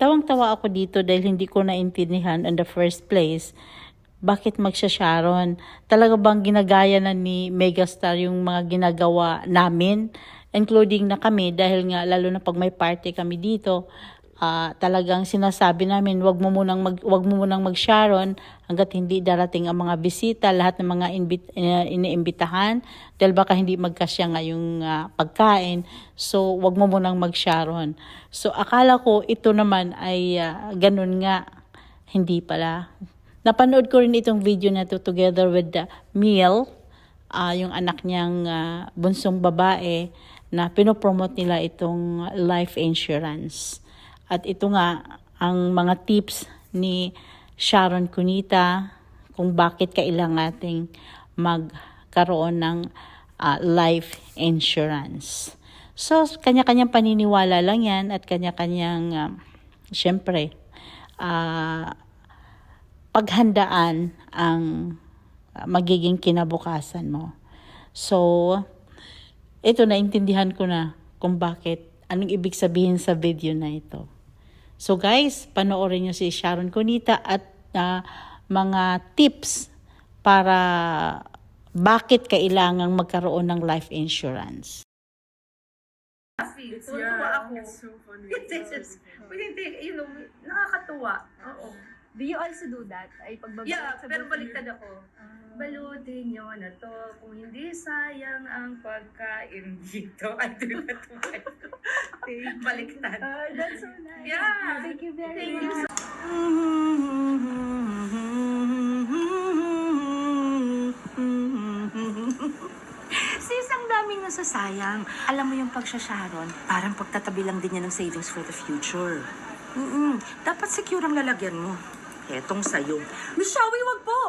tawang-tawa ako dito dahil hindi ko naintindihan in the first place bakit magsha-Sharon. Talaga bang ginagaya na ni Megastar yung mga ginagawa namin, including na kami dahil nga lalo na pag may party kami dito, talagang sinasabi namin wag mo munang mag-Sharon hangga't hindi darating ang mga bisita, lahat ng mga iniimbitahan dahil baka hindi magkasya nga yung pagkain. So wag mo munang mag-Sharon. So akala ko ito naman ay ganun nga, hindi pala. Napanood ko rin itong video na to together with Miel, yung anak niyang bunsong babae, na pinopromote nila itong life insurance. At ito nga ang mga tips ni Sharon Cunita kung bakit kailangan nating magkaroon ng life insurance. So, kanya-kanyang paniniwala lang yan at kanya-kanyang, syempre, paghandaan ang magiging kinabukasan mo. So, ito naintindihan ko na kung bakit, anong ibig sabihin sa video na ito. So guys, panoorin nyo si Sharon Cunita at mga tips para bakit kailangang magkaroon ng life insurance. It's so funny. Nakakatuwa. Oo. Do you also do that? Ay pagbabalik sa pero baliktad ako. Balutin nyo na to. Kung hindi sayang ang pagkain dito. Ay, doon na to. Baliktad. That's so nice. Yeah. Thank you very Thank much. you Sis, ang daming nasasayang. Alam mo yung pagsasharon, parang pagtatabi lang din yan ng savings for the future. Dapat secure ang lalagyan mo. Etong sa'yo. Miss Shawi, wag po!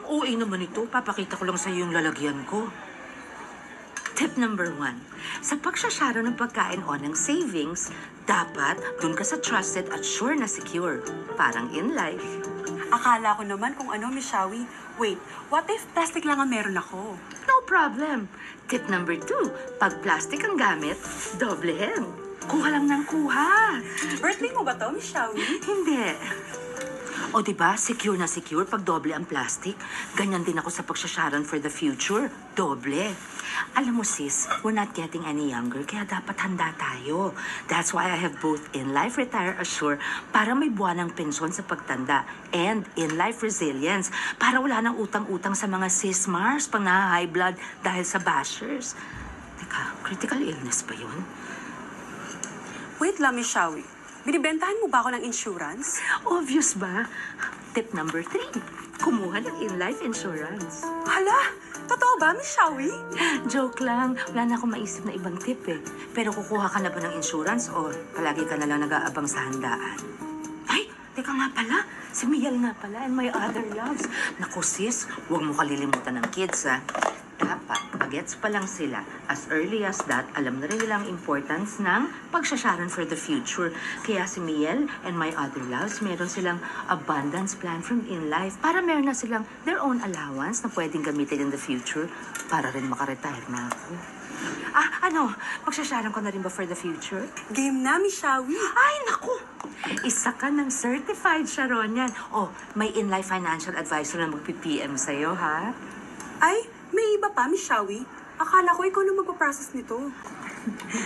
Ang OA naman ito. Papakita ko lang sa'yo yung lalagyan ko. Tip number 1. Sa pagsasharon ng pagkain o ng savings, dapat dun ka sa trusted at sure na secure. Parang in life. Akala ko naman kung ano, Miss Shawi. Wait, what if plastic lang ang meron ako? No problem. Tip number 2. Pag plastic ang gamit, doblehin. Kuha lang ng kuha. Birthday mo ba to, Miss Shawi? Hindi. O diba, secure na secure pag doble ang plastic. Ganyan din ako sa pagsasharon for the future. Doble. Alam mo sis, we're not getting any younger, kaya dapat handa tayo. That's why I have both In Life Retire Assure para may buwanang pensyon sa pagtanda and In Life Resilience para wala nang utang-utang sa mga sis-mars pang high blood dahil sa bashers. Teka, critical illness ba yun? Wait lang, Miss Shawi. Binibentahan mo ba ako ng insurance? Obvious ba? Tip number 3. Kumuha ng in-life insurance. Hala, totoo ba, Miss Shawi? Joke lang. Wala na akong maisip na ibang tip eh. Pero kukuha ka na ba ng insurance o palagi ka na lang nag-aabang sa handaan? Ay, teka nga pala. Si Miel nga pala and my other loves. Naku sis, huwag mo kalilimutan ng kids ha. Dapat, bagets pa lang sila. As early as that, alam na rin nila ang importance ng pagsasharon for the future. Kaya si Miel and my other loves, meron silang abundance plan from In Life para meron na silang their own allowance na pwedeng gamitin in the future para rin makaretire na ako. Pagsasharon ko na rin ba for the future? Game na, Miss Shawi. Ay, naku! Isa ka ng certified Sharon yan. Oh, may In Life financial advisor na magpi-PM sa'yo, ha? Ay, may iba pa, Miss Shawi. Akala ko ikaw na magpaprocess nito.